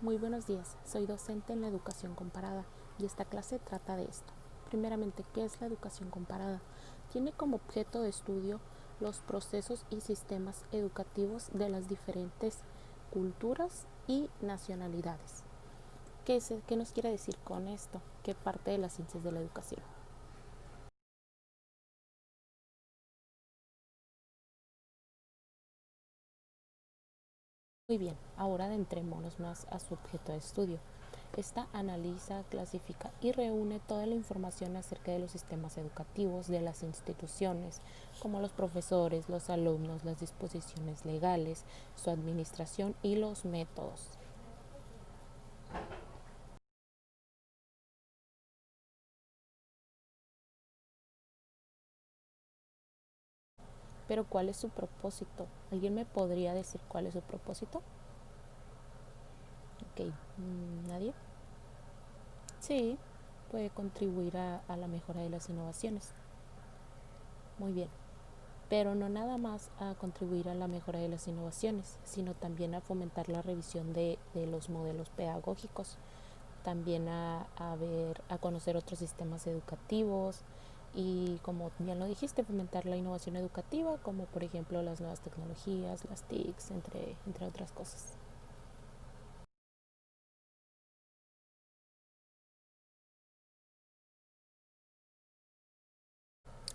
Muy buenos días, soy docente en la educación comparada y esta clase trata de esto. Primeramente, ¿qué es la educación comparada? Tiene como objeto de estudio los procesos y sistemas educativos de las diferentes culturas y nacionalidades. ¿Qué nos quiere decir con esto? ¿Qué parte de las ciencias de la educación? Muy bien, ahora adentrémonos más a su objeto de estudio. Esta analiza, clasifica y reúne toda la información acerca de los sistemas educativos de las instituciones, como los profesores, los alumnos, las disposiciones legales, su administración y los métodos. Pero ¿cuál es su propósito? ¿Alguien me podría decir cuál es su propósito? Ok, ¿nadie? Sí, puede contribuir a la mejora de las innovaciones. Muy bien. Pero no nada más a contribuir a la mejora de las innovaciones, sino también a fomentar la revisión de los modelos pedagógicos, también a conocer otros sistemas educativos y, como bien lo dijiste, fomentar la innovación educativa, como por ejemplo las nuevas tecnologías, las TICs, entre otras cosas.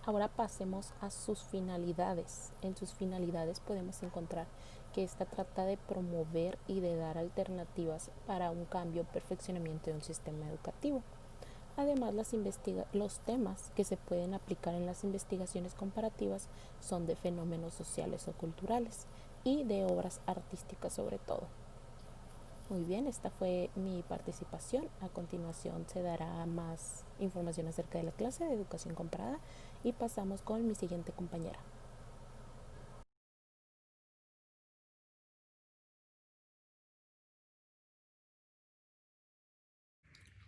Ahora pasemos a sus finalidades. En sus finalidades podemos encontrar que esta trata de promover y de dar alternativas para un cambio o perfeccionamiento de un sistema educativo. Además, los temas que se pueden aplicar en las investigaciones comparativas son de fenómenos sociales o culturales y de obras artísticas sobre todo. Muy bien, esta fue mi participación. A continuación se dará más información acerca de la clase de educación comparada y pasamos con mi siguiente compañera.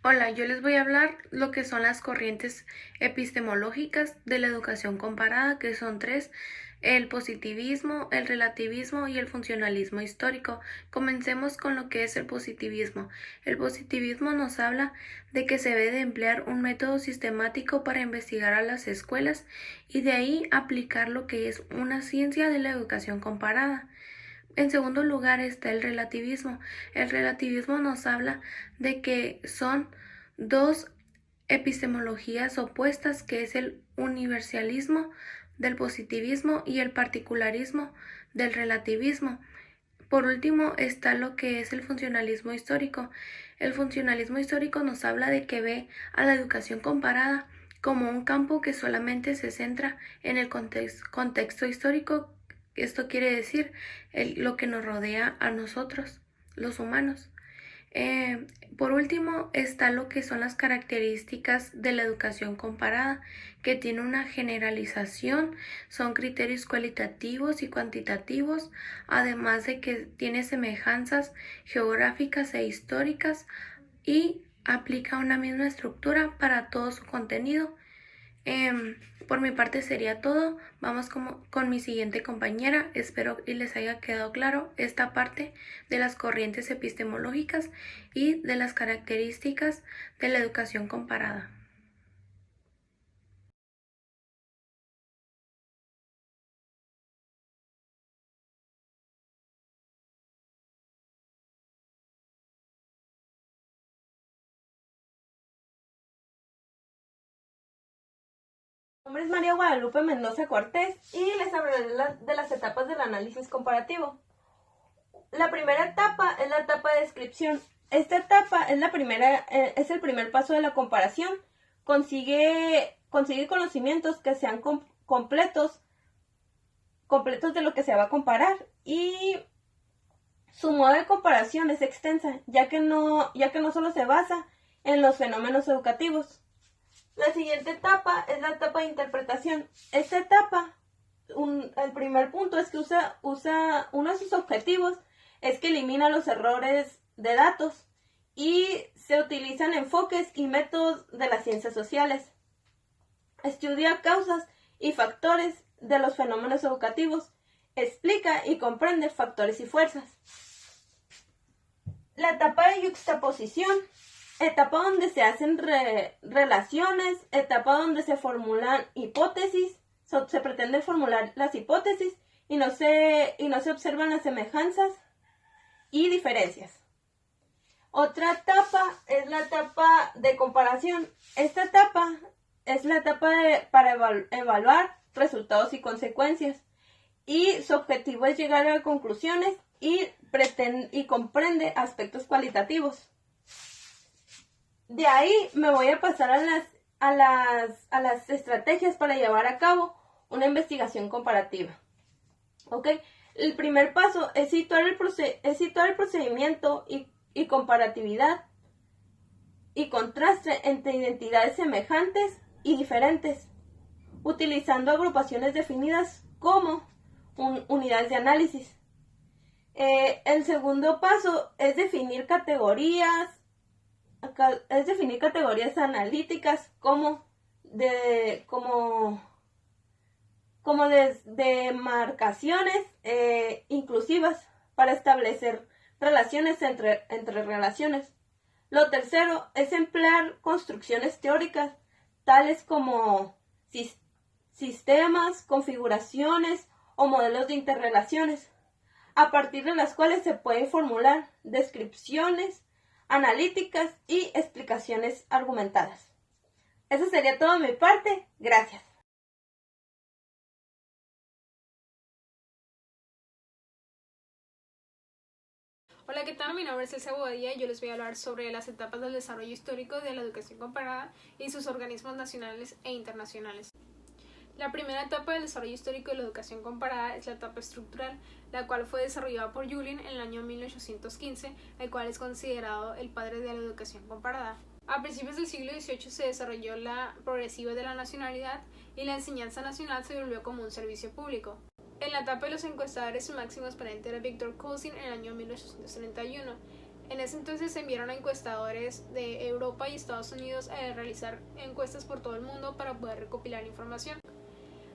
Hola, yo les voy a hablar lo que son las corrientes epistemológicas de la educación comparada, que son tres: el positivismo, el relativismo y el funcionalismo histórico. Comencemos con lo que es el positivismo. El positivismo nos habla de que se debe de emplear un método sistemático para investigar a las escuelas y de ahí aplicar lo que es una ciencia de la educación comparada. En segundo lugar está el relativismo. El relativismo nos habla de que son dos epistemologías opuestas, que es el universalismo del positivismo y el particularismo del relativismo. Por último está lo que es el funcionalismo histórico. El funcionalismo histórico nos habla de que ve a la educación comparada como un campo que solamente se centra en el contexto histórico. Esto quiere decir lo que nos rodea a nosotros, los humanos. Eh, por último está lo que son las características de la educación comparada, que tiene una generalización, son criterios cualitativos y cuantitativos, además de que tiene semejanzas geográficas e históricas y aplica una misma estructura para todo su contenido. Por mi parte sería todo. Vamos con mi siguiente compañera. Espero y les haya quedado claro esta parte de las corrientes epistemológicas y de las características de la educación comparada. Mi nombre es María Guadalupe Mendoza Cortés y les hablaré de las etapas del análisis comparativo. La primera etapa es la etapa de descripción. Esta etapa es el primer paso de la comparación. Consigue conocimientos que sean completos de lo que se va a comparar, y su modo de comparación es extensa, ya que no solo se basa en los fenómenos educativos. La siguiente etapa es la etapa de interpretación. Esta etapa, el primer punto es que uno de sus objetivos es que elimina los errores de datos y se utilizan enfoques y métodos de las ciencias sociales. Estudia causas y factores de los fenómenos educativos. Explica y comprende factores y fuerzas. La etapa de yuxtaposición, etapa donde se hacen relaciones, etapa donde se formulan hipótesis, se pretende formular las hipótesis y no se observan las semejanzas y diferencias. Otra etapa es la etapa de comparación. Esta etapa es la etapa para evaluar resultados y consecuencias, y su objetivo es llegar a conclusiones y comprende aspectos cualitativos. De ahí me voy a pasar a las estrategias para llevar a cabo una investigación comparativa. ¿Ok? El primer paso es situar el procedimiento y comparatividad y contraste entre identidades semejantes y diferentes, utilizando agrupaciones definidas como unidades de análisis. El segundo paso es definir categorías analíticas como demarcaciones inclusivas para establecer relaciones entre relaciones. Lo tercero es emplear construcciones teóricas tales como sistemas, configuraciones o modelos de interrelaciones, a partir de las cuales se pueden formular descripciones analíticas y explicaciones argumentadas. Eso sería todo de mi parte. Gracias. Hola, ¿qué tal? Mi nombre es Elsa Bobadilla y yo les voy a hablar sobre las etapas del desarrollo histórico de la educación comparada y sus organismos nacionales e internacionales. La primera etapa del desarrollo histórico de la educación comparada es la etapa estructural, la cual fue desarrollada por Julien en el año 1815, el cual es considerado el padre de la educación comparada. A principios del siglo XVIII se desarrolló la progresiva de la nacionalidad y la enseñanza nacional se volvió como un servicio público. En la etapa de los encuestadores, su máximo exponente era Victor Cousin en el año 1831. En ese entonces se enviaron a encuestadores de Europa y Estados Unidos a realizar encuestas por todo el mundo para poder recopilar información.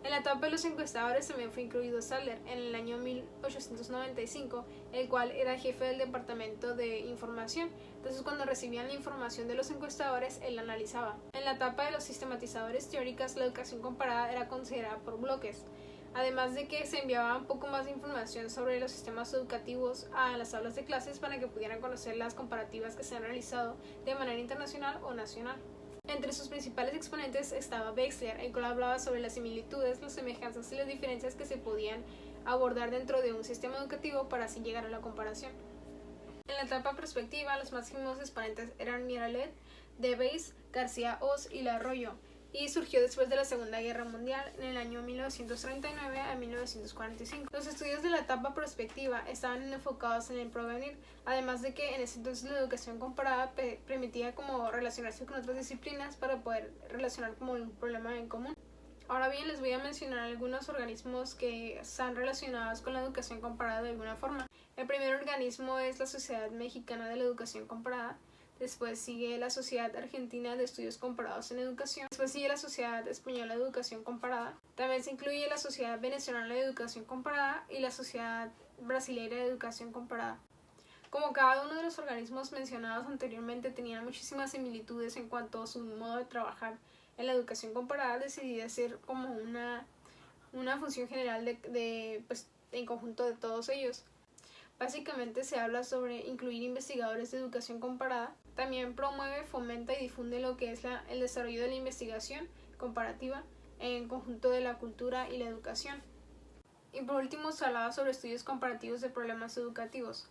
En la etapa de los encuestadores también fue incluido Sadler en el año 1895, el cual era jefe del departamento de información. Entonces, cuando recibían la información de los encuestadores, él la analizaba. En la etapa de los sistematizadores teóricos, la educación comparada era considerada por bloques. Además de que se enviaba un poco más de información sobre los sistemas educativos a las aulas de clases para que pudieran conocer las comparativas que se han realizado de manera internacional o nacional. Entre sus principales exponentes estaba Wechsler, el cual hablaba sobre las similitudes, las semejanzas y las diferencias que se podían abordar dentro de un sistema educativo para así llegar a la comparación. En la etapa prospectiva, los máximos exponentes eran Miralet, Debes, García-Oz y Larroyo, y surgió después de la Segunda Guerra Mundial en el año 1939 a 1945. Los estudios de la etapa prospectiva estaban enfocados en el porvenir, además de que en ese entonces la educación comparada permitía como relacionarse con otras disciplinas para poder relacionar como un problema en común. Ahora bien, les voy a mencionar algunos organismos que están relacionados con la educación comparada de alguna forma. El primer organismo es la Sociedad Mexicana de la Educación Comparada. Después sigue la Sociedad Argentina de Estudios Comparados en Educación. Después sigue la Sociedad Española de Educación Comparada. También se incluye la Sociedad Venezolana de Educación Comparada y la Sociedad Brasileña de Educación Comparada. Como cada uno de los organismos mencionados anteriormente tenían muchísimas similitudes en cuanto a su modo de trabajar en la educación comparada, decidí hacer como una función general en conjunto de todos ellos. Básicamente se habla sobre incluir investigadores de educación comparada. También promueve, fomenta y difunde lo que es el desarrollo de la investigación comparativa en conjunto de la cultura y la educación. Y por último se hablaba sobre estudios comparativos de problemas educativos.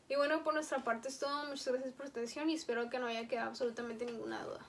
Y bueno, por nuestra parte es todo. Muchas gracias por su atención y espero que no haya quedado absolutamente ninguna duda.